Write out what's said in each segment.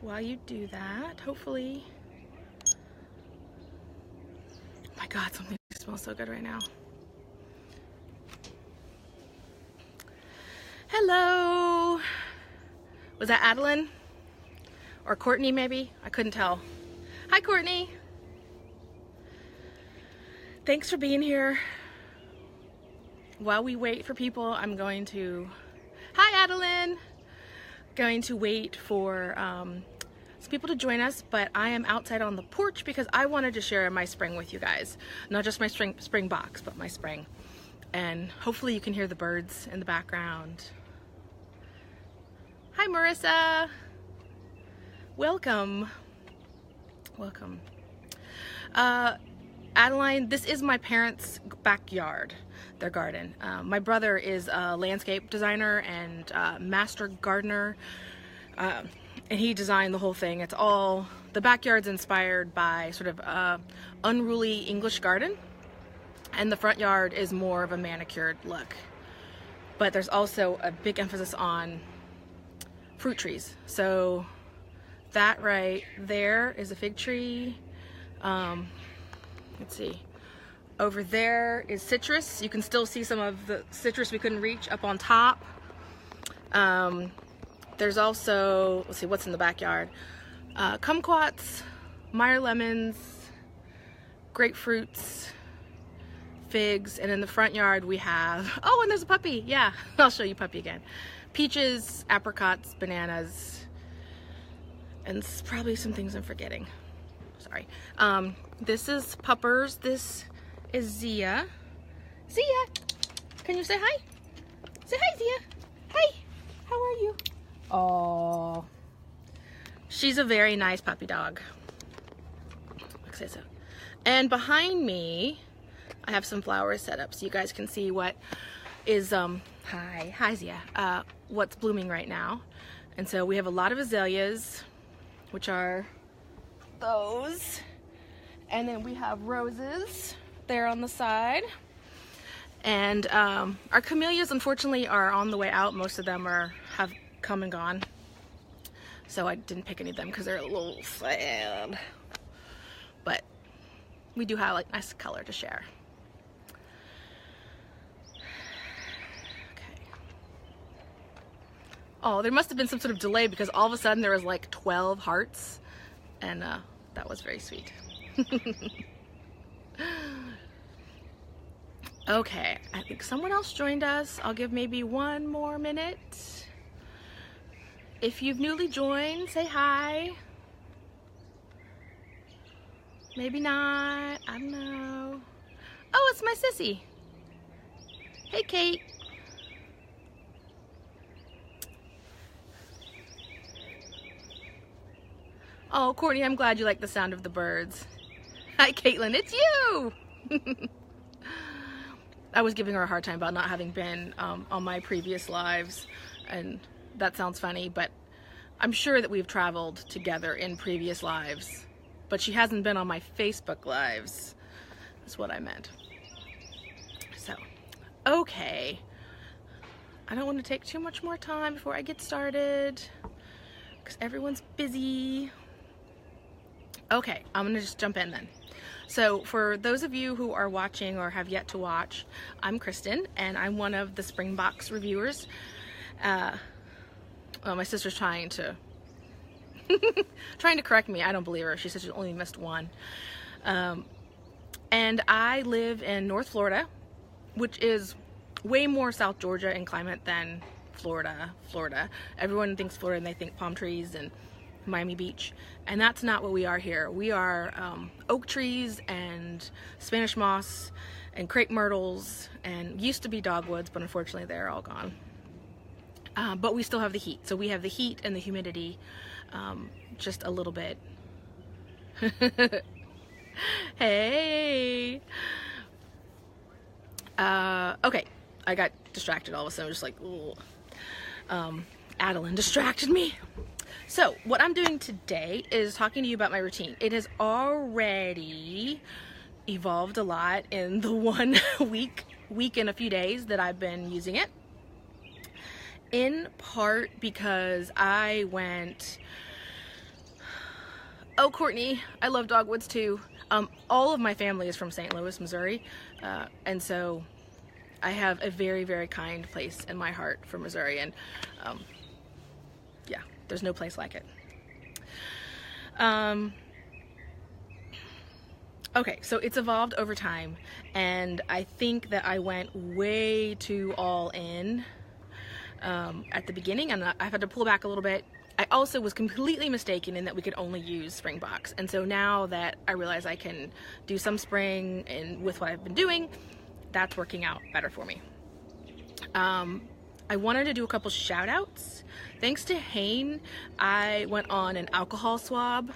while you do that, hopefully. Oh my God, something smells so good right now. Hello. Was that Adeline? Or Courtney maybe? I couldn't tell. Hi Courtney. Thanks for being here. While we wait for people, I'm going to... Hi Adeline. Going to wait for some people to join us, but I am outside on the porch because I wanted to share my spring with you guys. Not just my spring box, but my spring. And hopefully you can hear the birds in the background. Hi Marissa. Welcome. Welcome. Adeline, this is my parents' backyard, their garden. My brother is a landscape designer and master gardener, and he designed the whole thing. It's all, the backyard's inspired by sort of unruly English garden, and the front yard is more of a manicured look. But there's also a big emphasis on fruit trees. So that right there is a fig tree. Let's see. Over there is citrus. You can still see some of the citrus we couldn't reach up on top. There's also, let's see, what's in the backyard? Kumquats, Meyer lemons, grapefruits, figs, and in the front yard we have, oh, and there's a puppy. Yeah, I'll show you puppy again. Peaches, apricots, bananas, and probably some things I'm forgetting. Sorry. This is Puppers. This is Zia. Zia, can you say hi? Say hi, Zia. Hi, how are you? Oh, she's a very nice puppy dog. I'll say so. And behind me, I have some flowers set up so you guys can see what is, hi Zia, what's blooming right now. And so we have a lot of azaleas, which are those. And then we have roses there on the side. And our camellias, unfortunately, are on the way out. Most of them have come and gone. So I didn't pick any of them because they're a little sad. But we do have like nice color to share. Okay. Oh, there must have been some sort of delay because all of a sudden there was like 12 hearts. And that was very sweet. Okay, I think someone else joined us. I'll give maybe one more minute. If you've newly joined, say hi. Maybe not, I don't know. Oh, it's my sissy. Hey, Kate. Oh, Courtney, I'm glad you like the sound of the birds. Hi, Caitlin, it's you! I was giving her a hard time about not having been on my previous lives, and that sounds funny, but I'm sure that we've traveled together in previous lives, but she hasn't been on my Facebook lives, is what I meant. So, okay. I don't want to take too much more time before I get started, because everyone's busy. Okay, I'm gonna just jump in then. So for those of you who are watching or have yet to watch, I'm Cristin, and I'm one of the Spring Box reviewers. Well, my sister's trying to correct me. I don't believe her. She said she only missed one. And I live in North Florida, which is way more South Georgia in climate than Florida. Everyone thinks Florida and they think palm trees and Miami Beach, and that's not what we are here. We are oak trees and Spanish moss and crepe myrtles, and used to be dogwoods, but unfortunately they're all gone. But we still have the heat, so we have the heat and the humidity, just a little bit. Hey. Okay, I got distracted all of a sudden. I was just like, ooh. Adeline distracted me. So what I'm doing today is talking to you about my routine. It has already evolved a lot in the 1 week and a few days that I've been using it. In part because I went Oh, Courtney, I love dogwoods too. All of my family is from St. Louis, Missouri, and so I have a very, very kind place in my heart for Missouri, and yeah, there's no place like it. Okay, so it's evolved over time, and I think that I went way too all in at the beginning, and I've had to pull back a little bit. I also was completely mistaken in that we could only use Spring Box, and so now that I realize I can do some spring and with what I've been doing, that's working out better for me. I wanted to do a couple shout outs. Thanks to Hain, I went on an alcohol swab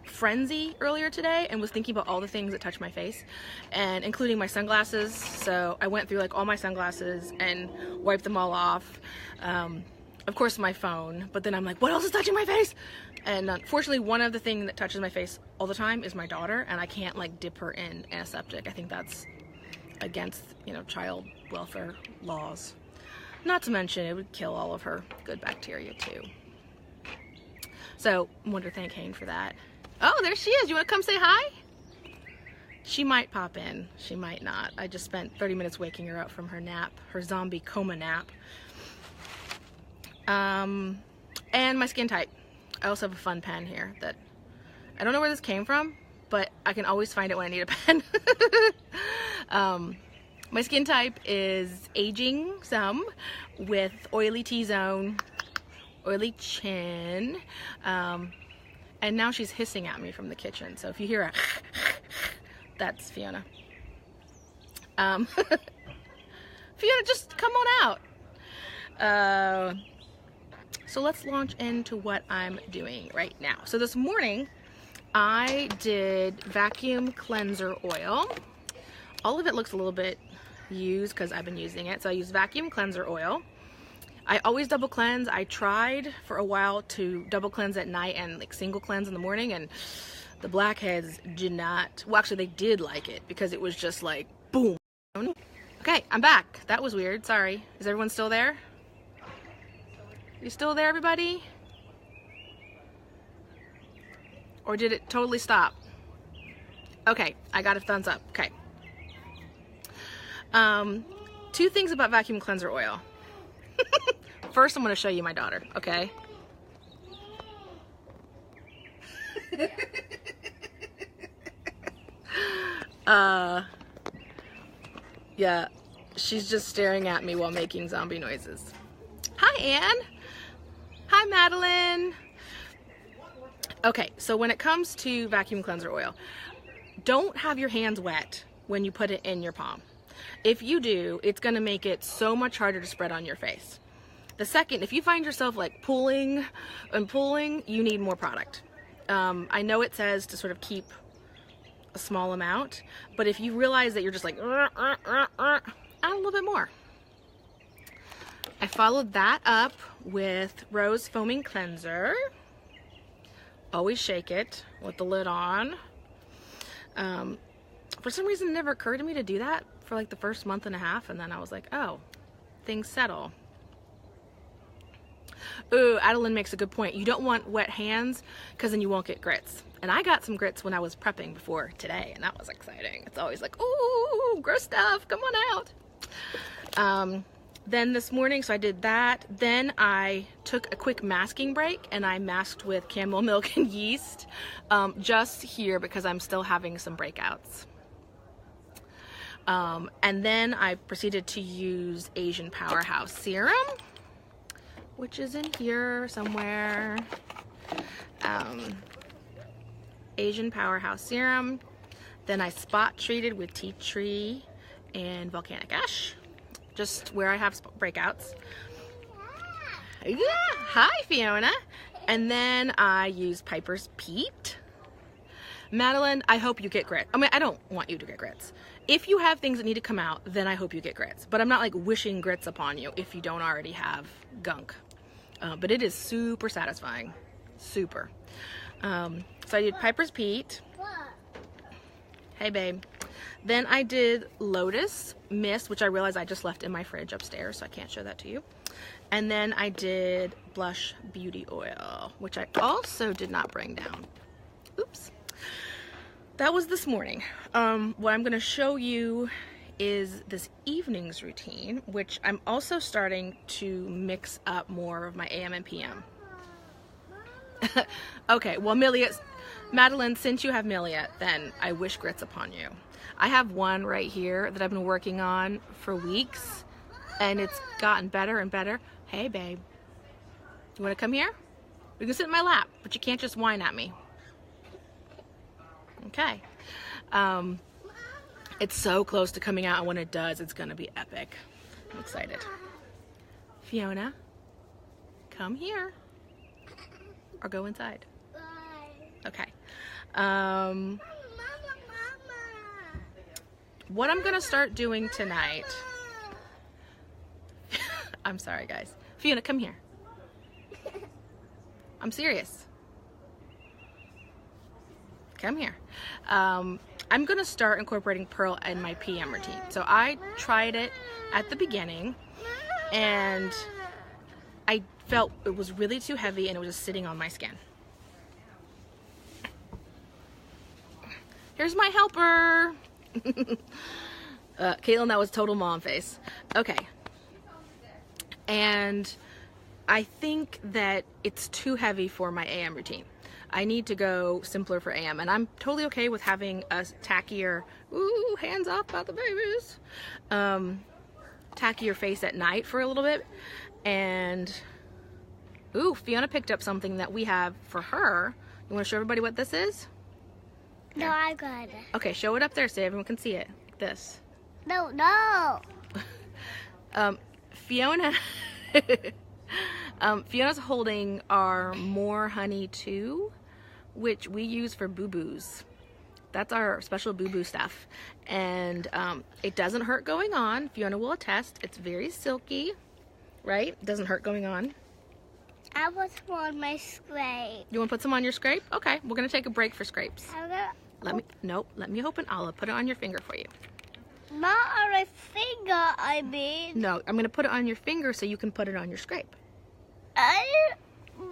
frenzy earlier today and was thinking about all the things that touch my face, and including my sunglasses. So I went through like all my sunglasses and wiped them all off. Of course my phone, but then I'm like, what else is touching my face? And unfortunately, one of the things that touches my face all the time is my daughter, and I can't like dip her in antiseptic. I think that's against, you know, child welfare laws. Not to mention it would kill all of her good bacteria too. So I want to thank Hain for that. Oh, there she is. You want to come say hi? She might pop in. She might not. I just spent 30 minutes waking her up from her nap, her zombie coma nap. And my skin type. I also have a fun pen here that I don't know where this came from, but I can always find it when I need a pen. My skin type is aging some with oily T-zone, oily chin, and now she's hissing at me from the kitchen. So if you hear a that's Fiona. Fiona, just come on out. So let's launch into what I'm doing right now. So this morning I did vacuum cleanser oil. All of it looks a little bit used because I've been using it. So I use vacuum cleanser oil. I always double cleanse. I tried for a while to double cleanse at night and like single cleanse in the morning, and the blackheads did not, well actually they did like it because it was just like boom. Okay, I'm back. That was weird, sorry. Is everyone still there? You still there, everybody? Or did it totally stop? Okay, I got a thumbs up. Okay. Two things about vacuum cleanser oil. First, I'm going to show you my daughter, okay? Yeah, she's just staring at me while making zombie noises. Hi, Anne. Hi, Madeline. Okay, so when it comes to vacuum cleanser oil, don't have your hands wet when you put it in your palm. If you do, it's going to make it so much harder to spread on your face. The second, if you find yourself like pulling and pulling, you need more product. I know it says to sort of keep a small amount, but if you realize that you're just like, add a little bit more. I followed that up with Rose Foaming Cleanser. Always shake it with the lid on. For some reason, it never occurred to me to do that for like the first month and a half, and then I was like, oh, things settle. Ooh, Adeline makes a good point. You don't want wet hands because then you won't get grits. And I got some grits when I was prepping before today, and that was exciting. It's always like, ooh, gross stuff, come on out. Then this morning, so I did that. Then I took a quick masking break and I masked with camel milk and yeast just here because I'm still having some breakouts. And then I proceeded to use Asian Powerhouse Serum, which is in here somewhere. Asian Powerhouse Serum. Then I spot treated with tea tree and volcanic ash, just where I have breakouts. Yeah, hi Fiona. And then I use Piper's Peat. Madeline, I hope you get grits. I mean, I don't want you to get grits. If you have things that need to come out, then I hope you get grits. But I'm not like wishing grits upon you if you don't already have gunk. But it is super satisfying. Super. So I did Piper's Peat. Hey babe. Then I did Lotus Mist, which I realized I just left in my fridge upstairs, so I can't show that to you. And then I did Blush Beauty Oil, which I also did not bring down. Oops. That was this morning. What I'm going to show you is this evening's routine, which I'm also starting to mix up more of my AM and PM. Okay, well, Madeline, since you have Milia, then I wish grits upon you. I have one right here that I've been working on for weeks, and it's gotten better and better. Hey, babe, you want to come here? You can sit in my lap, but you can't just whine at me. Okay. It's so close to coming out, and when it does, it's going to be epic. I'm excited. Fiona, come here. Or go inside. Okay. What I'm going to start doing tonight... I'm sorry, guys. Fiona, come here. I'm serious. Come here. I'm going to start incorporating Pearl in my PM routine. So I tried it at the beginning, and I felt it was really too heavy, and it was just sitting on my skin. Here's my helper. Caitlin, that was total mom face. Okay. And I think that it's too heavy for my AM routine. I need to go simpler for AM, and I'm totally okay with having a tackier, ooh, hands off about the babies, tackier face at night for a little bit. And ooh, Fiona picked up something that we have for her. You want to show everybody what this is? No, I got it. Okay, show it up there so everyone can see it. Like this. No. Fiona, Fiona's holding our More Honey 2, which we use for boo-boos. That's our special boo-boo stuff. And it doesn't hurt going on. Fiona will attest. It's very silky, right? It doesn't hurt going on. I want some on my scrape. You want to put some on your scrape? Okay, we're going to take a break for scrapes. Let me open. I'll put it on your finger for you. Not on my finger, I mean. No, I'm going to put it on your finger so you can put it on your scrape. But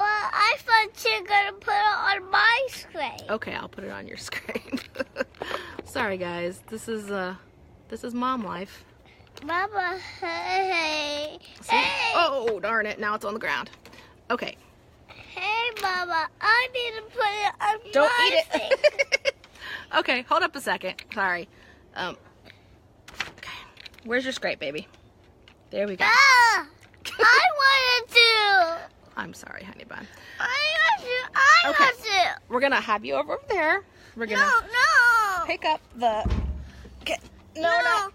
I thought you were going to put it on my scrape. Okay, I'll put it on your scrape. Sorry, guys. This is mom life. Mama, hey. See? Hey. Oh, darn it. Now it's on the ground. Okay. Hey, Mama. I need to put it on Don't my eat it. finger. Okay, hold up a second. Sorry. Okay. Where's your scrape, baby? There we go. Ah, I wanted to. I'm sorry, honey bun. I want to. We're going to have you over there. We're going to No. pick up the... Okay. No. I'll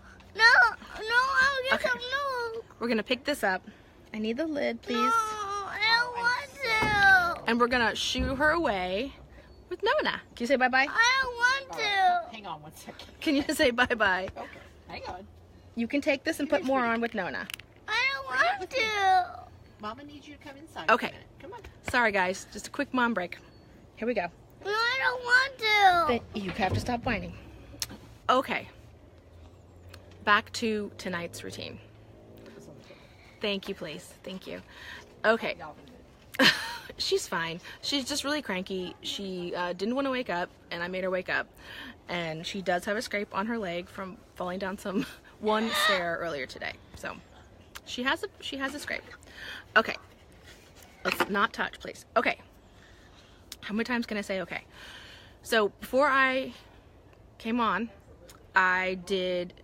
get Okay. some milk. We're going to pick this up. I need the lid, please. No, I don't want to. And we're going to shoo her away with Nona. Can you say bye-bye? I don't want to. Hang on one second. Can you say bye-bye? Okay, hang on. You can take this and put more on with Nona. I don't want to. Mama needs you to come inside. Okay. For a minute. Come on. Sorry, guys. Just a quick mom break. Here we go. No, I don't want to. Then you have to stop whining. Okay. Back to tonight's routine. Thank you, please. Thank you. Okay. She's fine. She's just really cranky. She didn't want to wake up, and I made her wake up. And she does have a scrape on her leg from falling down one stair earlier today. So she has a scrape. Okay. Let's not touch, please. Okay. How many times can I say okay? So before I came on, I did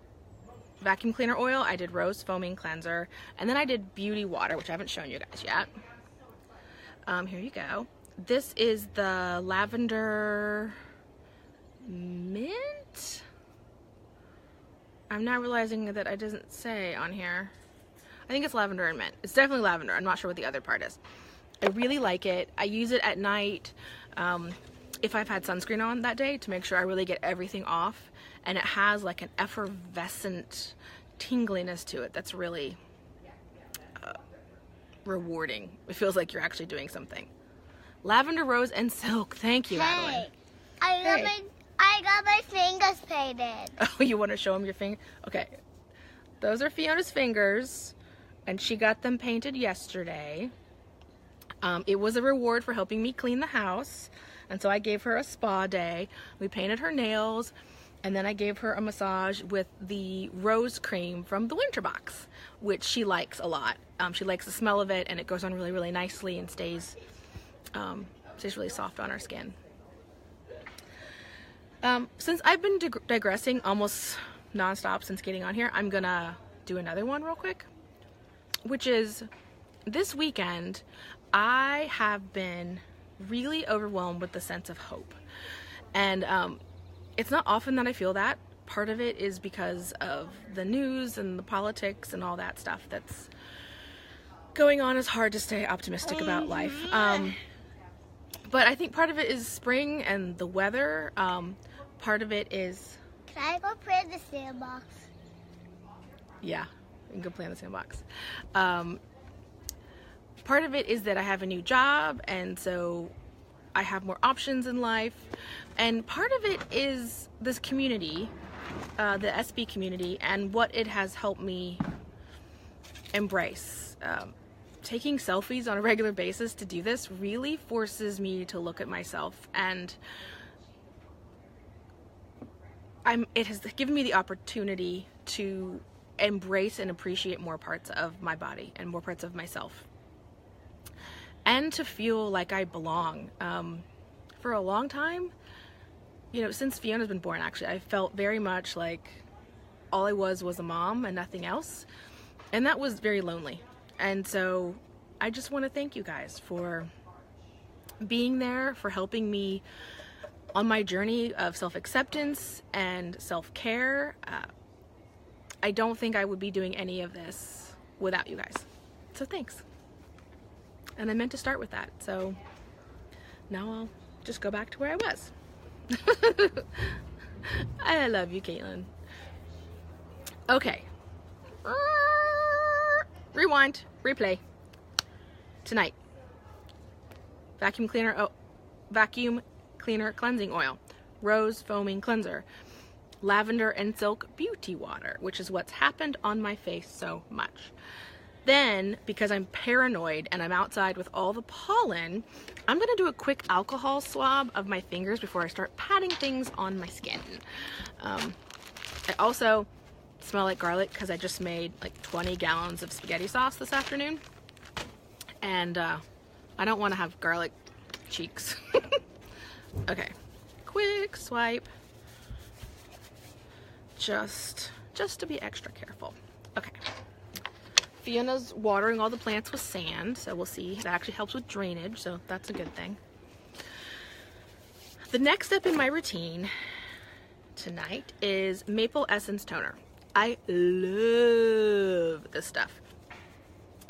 vacuum cleaner oil, I did rose foaming cleanser, and then I did beauty water, which I haven't shown you guys yet. Here you go. This is the lavender mint. I'm not realizing that it doesn't say on here. I think it's lavender and mint. It's definitely lavender. I'm not sure what the other part is. I really like it. I use it at night if I've had sunscreen on that day to make sure I really get everything off. And it has like an effervescent tingliness to it that's really rewarding. It feels like you're actually doing something. Lavender, rose, and silk. Thank you, Madeline. I got my fingers painted. Oh, you want to show them your finger? Okay. Those are Fiona's fingers. and she got them painted yesterday. It was a reward for helping me clean the house, and so I gave her a spa day. We painted her nails, and then I gave her a massage with the rose cream from the Winter Box, which she likes a lot. She likes the smell of it, and it goes on really, really nicely and stays really soft on her skin. Since I've been digressing almost nonstop since getting on here, I'm gonna do another one real quick, which is this weekend I have been really overwhelmed with the sense of hope. And it's not often that I feel that. Part of it is because of the news and the politics and all that stuff that's going on. It's hard to stay optimistic about life. But I think part of it is spring and the weather. Part of it is... Can I go play in the sandbox? Yeah, you can go play in the sandbox. Part of it is that I have a new job, and so I have more options in life. And part of it is this community, the SB community, and what it has helped me embrace. Taking selfies on a regular basis to do this really forces me to look at myself, and it has given me the opportunity to embrace and appreciate more parts of my body and more parts of myself, and to feel like I belong. For a long time, you know, since Fiona's been born, actually, I felt very much like all I was a mom and nothing else, and that was very lonely. And so I just want to thank you guys for being there, for helping me on my journey of self-acceptance and self-care. I don't think I would be doing any of this without you guys. So thanks. And I meant to start with that. So now I'll just go back to where I was. I love you, Caitlin. Okay. Rewind, replay. Tonight, vacuum cleaner cleansing oil, rose foaming cleanser, lavender and silk beauty water, which is what's happened on my face so much. Then, because I'm paranoid and I'm outside with all the pollen, I'm gonna do a quick alcohol swab of my fingers before I start patting things on my skin. I also smell like garlic because I just made like 20 gallons of spaghetti sauce this afternoon, and I don't want to have garlic cheeks. Okay, quick swipe, just to be extra careful. Okay, Fiona's watering all the plants with sand, so we'll see. That actually helps with drainage, so that's a good thing. The next step in my routine tonight is Maple Essence Toner. I love this stuff.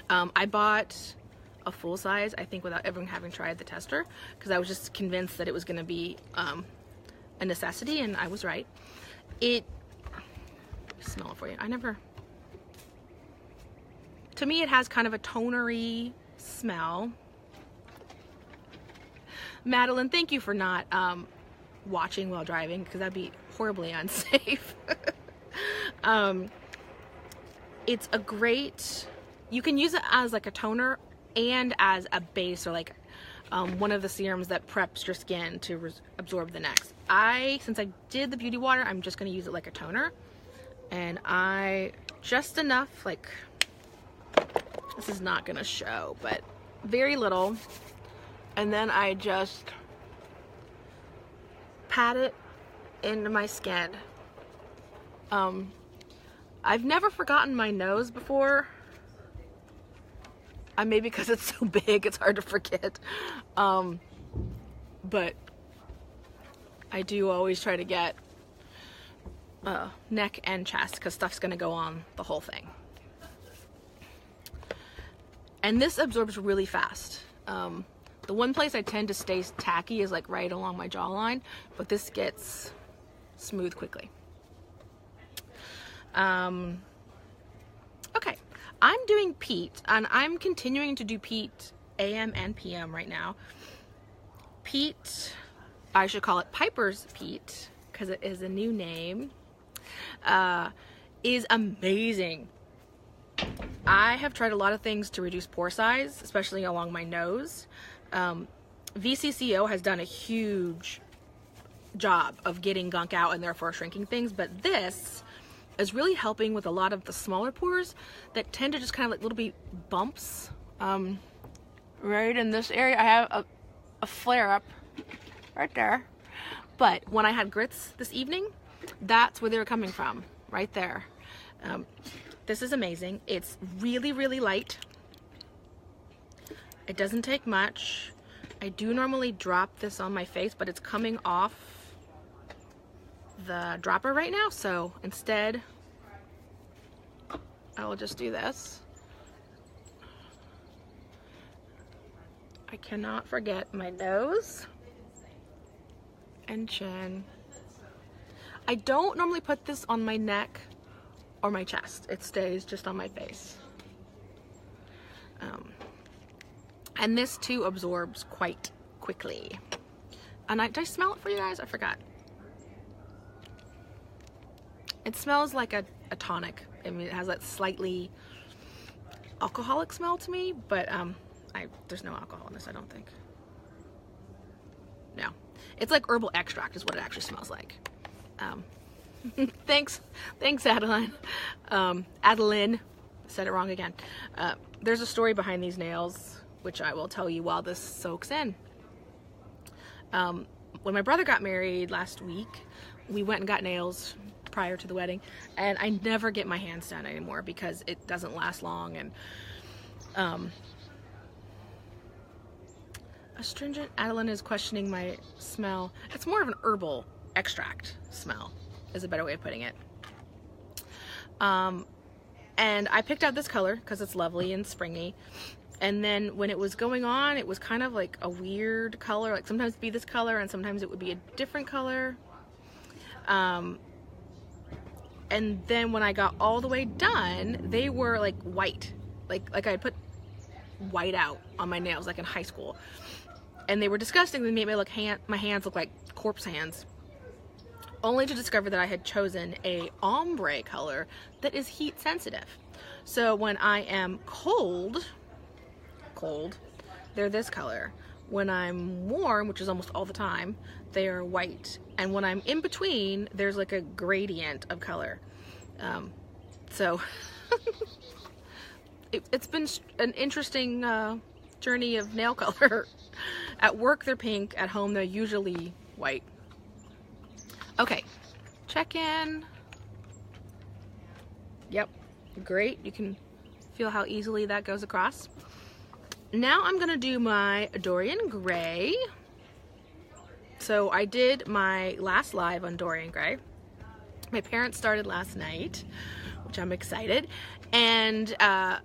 I bought a full size, I think, without ever having tried the tester, because I was just convinced that it was going to be a necessity, and I was right. Smell it for you. To me, it has kind of a tonery smell. Madeline, thank you for not watching while driving, because that'd be horribly unsafe. It's a great, you can use it as like a toner and as a base, or like one of the serums that preps your skin to absorb the next. Since I did the beauty water, I'm just going to use it like a toner, and just enough, like, this is not going to show, but very little, and then I just pat it into my skin. I've never forgotten my nose before. Maybe because it's so big, it's hard to forget. But I do always try to get neck and chest, because stuff's gonna go on the whole thing. And this absorbs really fast. The one place I tend to stay tacky is like right along my jawline, but this gets smooth quickly. Okay, I'm doing peat, and I'm continuing to do peat AM and PM right now. Peat, I should call it Piper's Peat, because it is a new name, is amazing. I have tried a lot of things to reduce pore size, especially along my nose. VCCO has done a huge job of getting gunk out and therefore shrinking things, but this is really helping with a lot of the smaller pores that tend to just kind of like little bitty bumps. Right in this area, I have a flare up right there. But when I had grits this evening, that's where they were coming from, right there. This is amazing. It's really, really light. It doesn't take much. I do normally drop this on my face, but it's coming off the dropper right now, so instead I will just do this. I cannot forget my nose and chin. I don't normally put this on my neck or my chest. It stays just on my face. And this too absorbs quite quickly. And did I smell it for you guys? I forgot. It smells like a tonic. I mean, it has that slightly alcoholic smell to me, but there's no alcohol in this, I don't think. No. It's like herbal extract is what it actually smells like. Thanks Adeline. Adeline, said it wrong again. There's a story behind these nails, which I will tell you while this soaks in. When my brother got married last week, we went and got nails prior to the wedding, and I never get my hands done anymore because it doesn't last long. And astringent, Adeline is questioning my smell. It's more of an herbal extract smell is a better way of putting it. And I picked out this color because it's lovely and springy. And then when it was going on, it was kind of like a weird color. Like sometimes it'd be this color and sometimes it would be a different color. And then when I got all the way done, they were like white. Like I put white out on my nails like in high school. And they were disgusting. They made me my hands look like corpse hands. Only to discover that I had chosen a ombre color that is heat sensitive. So when I am cold, they're this color. When I'm warm, which is almost all the time, they are white. And when I'm in between, there's like a gradient of color. So it's been an interesting journey of nail color. At work, they're pink. At home, they're usually white. Okay, check in. Yep, great. You can feel how easily that goes across. Now I'm gonna do my Dorian Gray. So I did my last live on Dorian Gray. My parents started last night, which I'm excited. And I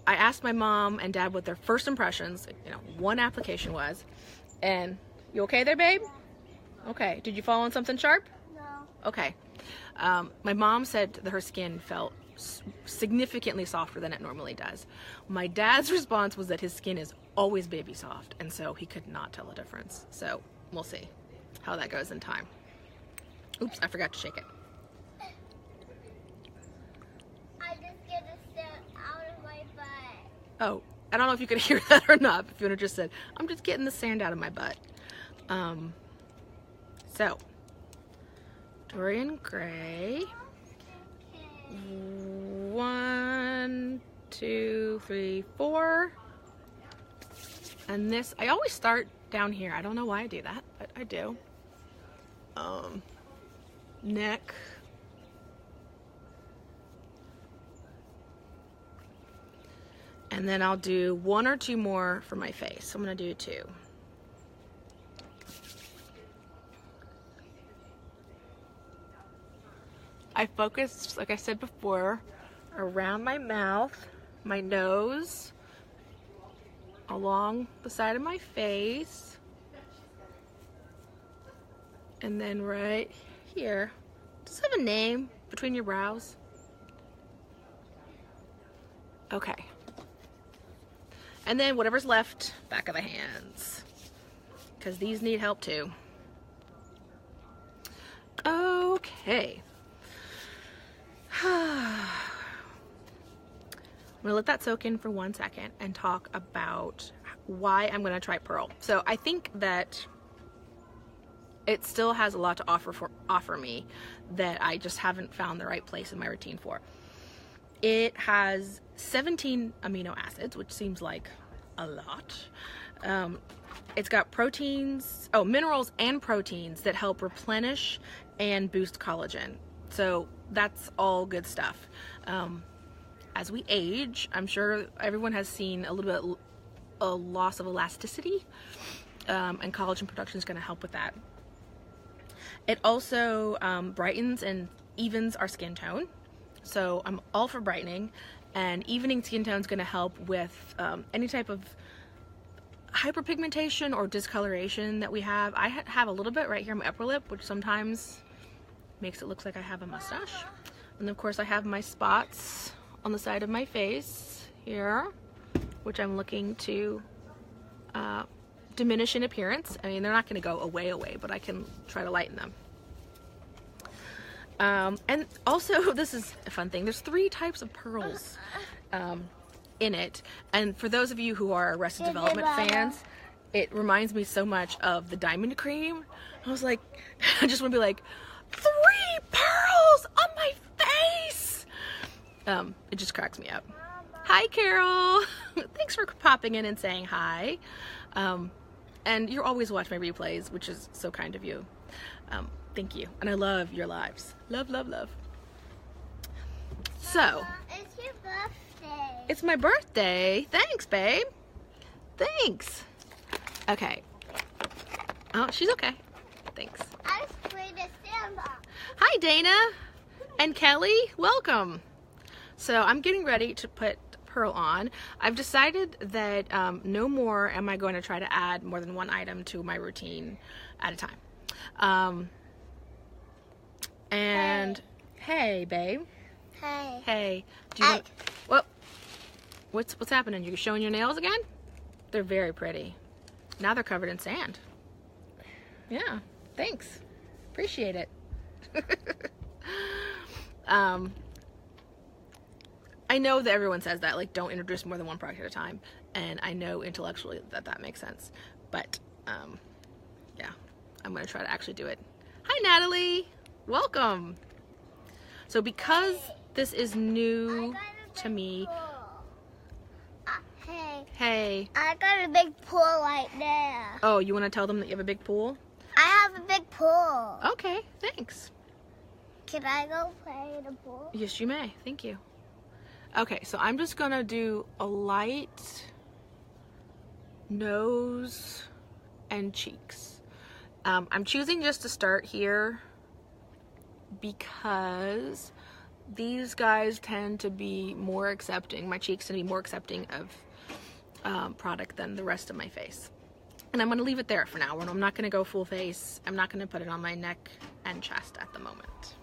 asked my mom and dad what their first impressions, one application was. And you okay there, babe? Okay. Did you fall on something sharp? No. Okay. My mom said that her skin felt significantly softer than it normally does. My dad's response was that his skin is always baby soft, and so he could not tell a difference. So we'll see how that goes in time. Oops, I forgot to shake it. I just get a step out of my butt. Oh, I don't know if you could hear that or not. If you would have just said, I'm just getting the sand out of my butt. So, Dorian Gray. 1, 2, 3, 4. And this, I always start down here. I don't know why I do that, but I do. Neck. And then I'll do 1 or 2 more for my face. I'm going to do 2. I focused, like I said before, around my mouth, my nose, along the side of my face, and then right here. Does it have a name between your brows? Okay. And then whatever's left, back of the hands, because these need help too. Okay. gonna let that soak in for 1 second and talk about why I'm gonna try Pearl. So I think that it still has a lot to offer me that I just haven't found the right place in my routine for. It has 17 amino acids, which seems like a lot. It's got minerals and proteins that help replenish and boost collagen. So that's all good stuff. As we age, I'm sure everyone has seen a little bit a loss of elasticity, and collagen production is going to help with that. It also brightens and evens our skin tone. So I'm all for brightening, and evening skin tone is going to help with any type of hyperpigmentation or discoloration that we have. I have a little bit right here on my upper lip, which sometimes makes it look like I have a mustache. And of course I have my spots on the side of my face here, which I'm looking to diminish in appearance. I mean, they're not going to go away, but I can try to lighten them. And also, this is a fun thing, there's 3 types of pearls in it, and for those of you who are Arrested Development fans, it reminds me so much of the Diamond Cream. I was like, I just want to be like, 3 pearls on my face! It just cracks me up. Hi, Carol! Thanks for popping in and saying hi. And you're always watching my replays, which is so kind of you. Thank you. And I love your lives. Love, love, love. So, It's your birthday. it's my birthday. Thanks, babe. Thanks. Okay. Oh, she's okay. Thanks. I was playing the sandbox. Hi, Dana and Kelly. Welcome. So I'm getting ready to put Pearl on. I've decided that no more am I going to try to add more than 1 item to my routine at a time. And hey, babe. Hey. Hey. Do you want, well, what's happening? You showing your nails again? They're very pretty. Now they're covered in sand. Yeah. Thanks. Appreciate it. I know that everyone says that, like, don't introduce more than 1 product at a time, and I know intellectually that makes sense, but yeah, I'm gonna try to actually do it. Hi, Natalie. Welcome. So because this is new to me, hey. I got a big pool right there. Oh, you want to tell them that you have a big pool? I have a big pool. Okay, thanks. Can I go play in the pool? Yes, you may. Thank you. Okay, so I'm just gonna do a light nose and cheeks. I'm choosing just to start here because these guys tend to be more accepting, my cheeks tend to be more accepting of product than the rest of my face. And I'm going to leave it there for now. I'm not going to go full face. I'm not going to put it on my neck and chest at the moment.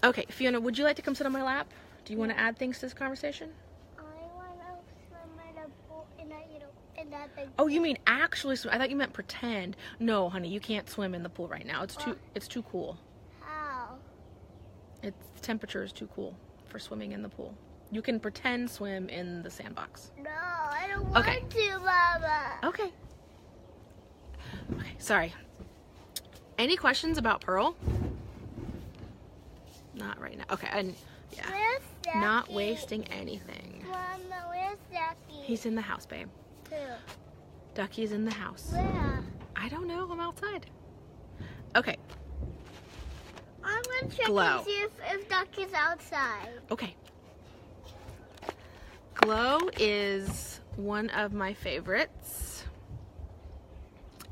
Okay, Fiona, would you like to come sit on my lap? Do you want to add things to this conversation? I want to swim in the pool in that big Oh, you mean actually swim? I thought you meant pretend. No, honey, you can't swim in the pool right now. It's too cool. How? The temperature is too cool for swimming in the pool. You can pretend swim in the sandbox. No, I don't want to, Mama. Okay. Okay, sorry. Any questions about Pearl? Not right now. Okay, and yeah. Where's Ducky? Not wasting anything. Mama, where's Ducky? He's in the house, babe. Who? Ducky's in the house. Where? I don't know. I'm outside. Okay. I'm going to check Glow. and see if Ducky's outside. Okay. Glow is one of my favorites.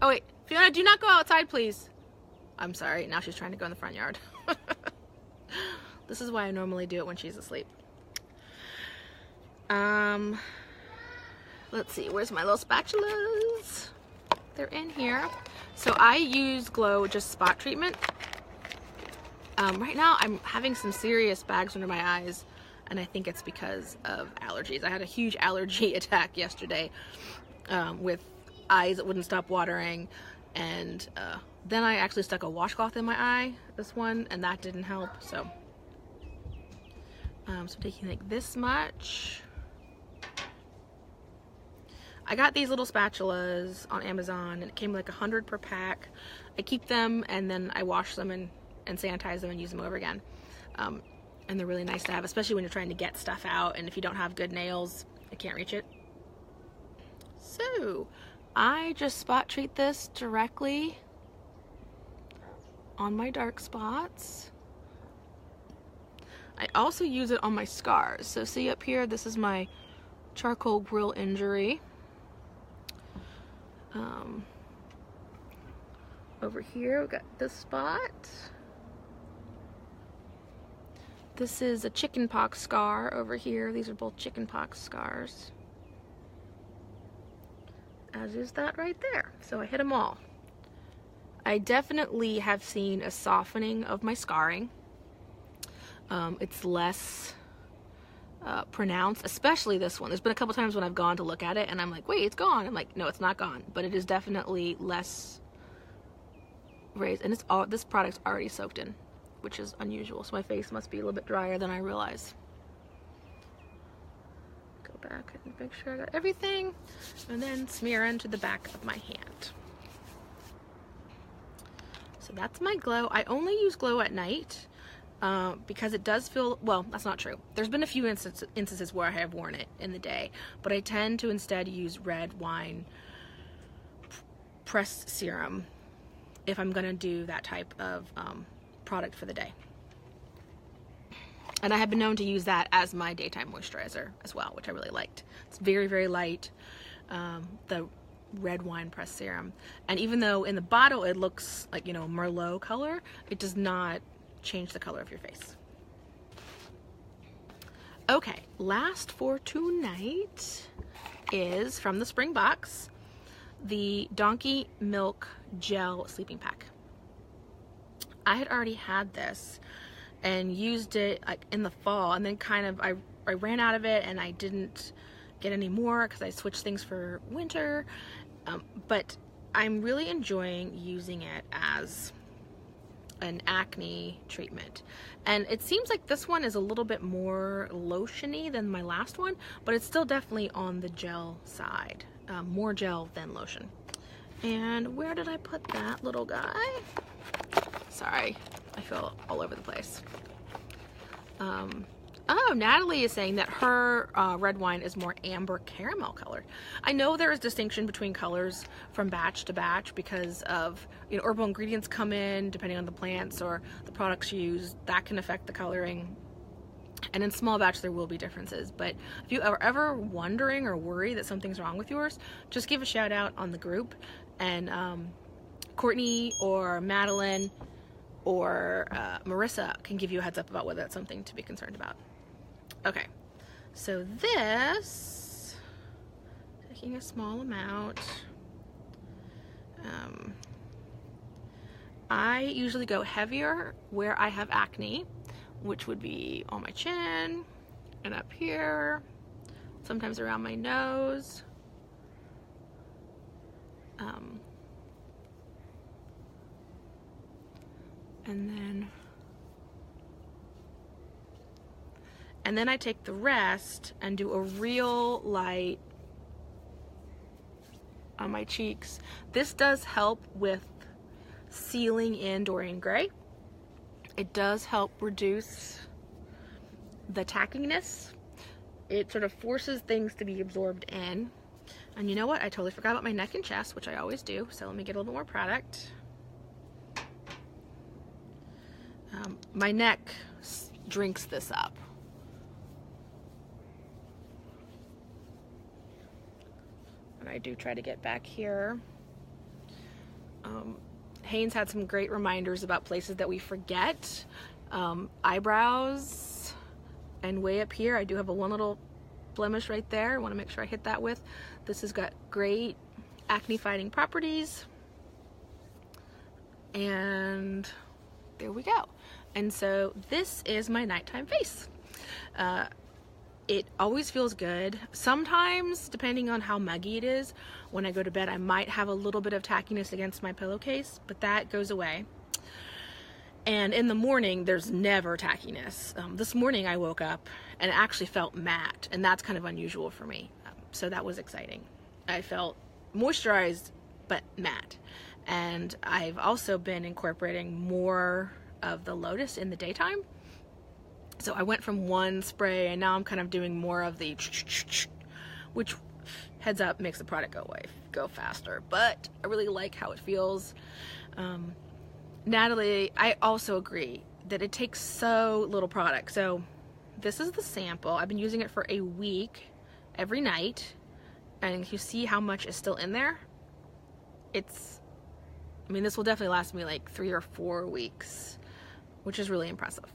Oh wait, Fiona, do not go outside, please. I'm sorry, now she's trying to go in the front yard. This is why I normally do it when she's asleep. Let's see, where's my little spatulas? They're in here. So I use Glow just spot treatment. Right now I'm having some serious bags under my eyes, and I think it's because of allergies. I had a huge allergy attack yesterday with eyes that wouldn't stop watering, and then I actually stuck a washcloth in my eye, this one, and that didn't help. So So taking like this much. I got these little spatulas on Amazon, and it came like 100 per pack. I keep them, and then I wash them and sanitize them and use them over again. And they're really nice to have, especially when you're trying to get stuff out, and if you don't have good nails, I can't reach it. So I just spot treat this directly on my dark spots. I also use it on my scars. So see up here, this is my charcoal grill injury. Over here, we've got this spot. This is a chickenpox scar over here. These are both chickenpox scars. As is that right there. So I hit them all. I definitely have seen a softening of my scarring. It's less pronounced, especially this one. There's been a couple times when I've gone to look at it and I'm like, wait, it's gone. I'm like, no, it's not gone, but it is definitely less raised, and this product's already soaked in, which is unusual, so my face must be a little bit drier than I realize. Go back and make sure I got everything, and then smear into the back of my hand. So that's my glow. I only use glow at night because it does feel, well, that's not true. There's been a few instances where I have worn it in the day, but I tend to instead use red wine pressed serum if I'm gonna do that type of product for the day. And I have been known to use that as my daytime moisturizer as well, which I really liked. It's very, very light, the red wine pressed serum. And even though in the bottle it looks like, you know, Merlot color, it does not change the color of your face. Okay, last for tonight is from the Spring Box, the Donkey Milk Gel Sleeping Pack. I had already had this and used it like in the fall, and then kind of I ran out of it and I didn't get any more because I switched things for winter, but I'm really enjoying using it as an acne treatment. And it seems like this one is a little bit more lotiony than my last one, but it's still definitely on the gel side, more gel than lotion. And where did I put that little guy? Sorry, I feel all over the place. Oh, Natalie is saying that her red wine is more amber caramel colored. I know there is distinction between colors from batch to batch because of, you know, herbal ingredients come in depending on the plants or the products used. That can affect the coloring. And in small batch there will be differences. But if you are ever wondering or worried that something's wrong with yours, just give a shout out on the group, and Courtney or Madeline or Marissa can give you a heads up about whether that's something to be concerned about. Okay, so this, taking a small amount, I usually go heavier where I have acne, which would be on my chin and up here, sometimes around my nose. And then I take the rest and do a real light on my cheeks. This does help with sealing in Dorian Gray. It does help reduce the tackiness. It sort of forces things to be absorbed in. And you know what? I totally forgot about my neck and chest, which I always do. So let me get a little bit more product. My neck drinks this up. And I do try to get back here. Haynes had some great reminders about places that we forget. Eyebrows, and way up here I do have one little blemish right there. I want to make sure I hit that with. This has got great acne fighting properties, and there we go. And so this is my nighttime face. It always feels good. Sometimes, depending on how muggy it is, when I go to bed, I might have a little bit of tackiness against my pillowcase, but that goes away. And in the morning, there's never tackiness. This morning I woke up and actually felt matte, and that's kind of unusual for me. So that was exciting. I felt moisturized, but matte. And I've also been incorporating more of the lotus in the daytime. So I went from one spray, and now I'm kind of doing more of the, which, heads up, makes the product go faster. But I really like how it feels. Natalie, I also agree that it takes so little product. So this is the sample. I've been using it for a week every night, and you see how much is still in there. I mean, this will definitely last me like 3 or 4 weeks, which is really impressive.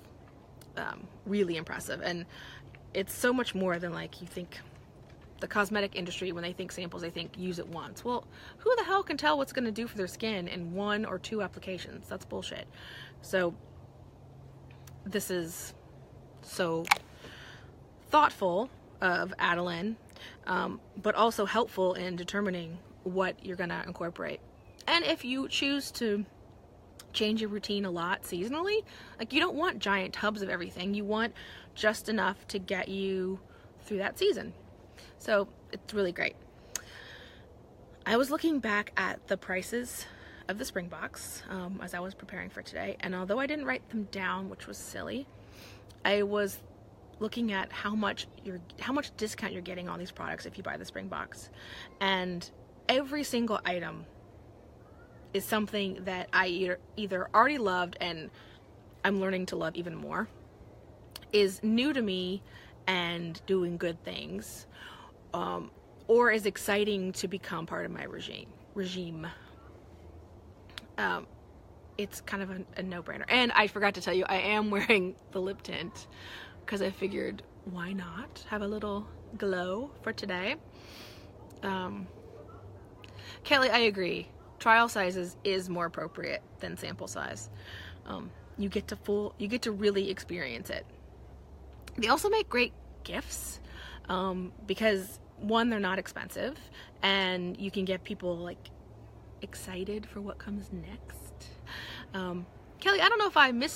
Really impressive. And it's so much more than, like, you think the cosmetic industry, when they think samples, they think use it once. Well, who the hell can tell what's going to do for their skin in 1 or 2 applications? That's bullshit. So this is so thoughtful of Adeline, but also helpful in determining what you're going to incorporate. And if you choose to change your routine a lot seasonally, like, you don't want giant tubs of everything. You want just enough to get you through that season. So it's really great. I was looking back at the prices of the Spring Box as I was preparing for today, and although I didn't write them down, which was silly, I was looking at how much discount you're getting on these products if you buy the Spring Box. And every single item is something that I either already loved and I'm learning to love even more, is new to me and doing good things, or is exciting to become part of my regime. It's kind of a no-brainer. And I forgot to tell you, I am wearing the lip tint because I figured, why not have a little glow for today? Kelly, I agree. Trial sizes is more appropriate than sample size. You get to really experience it. They also make great gifts because, one, they're not expensive, and you can get people, like, excited for what comes next. Kelly, I don't know if I missed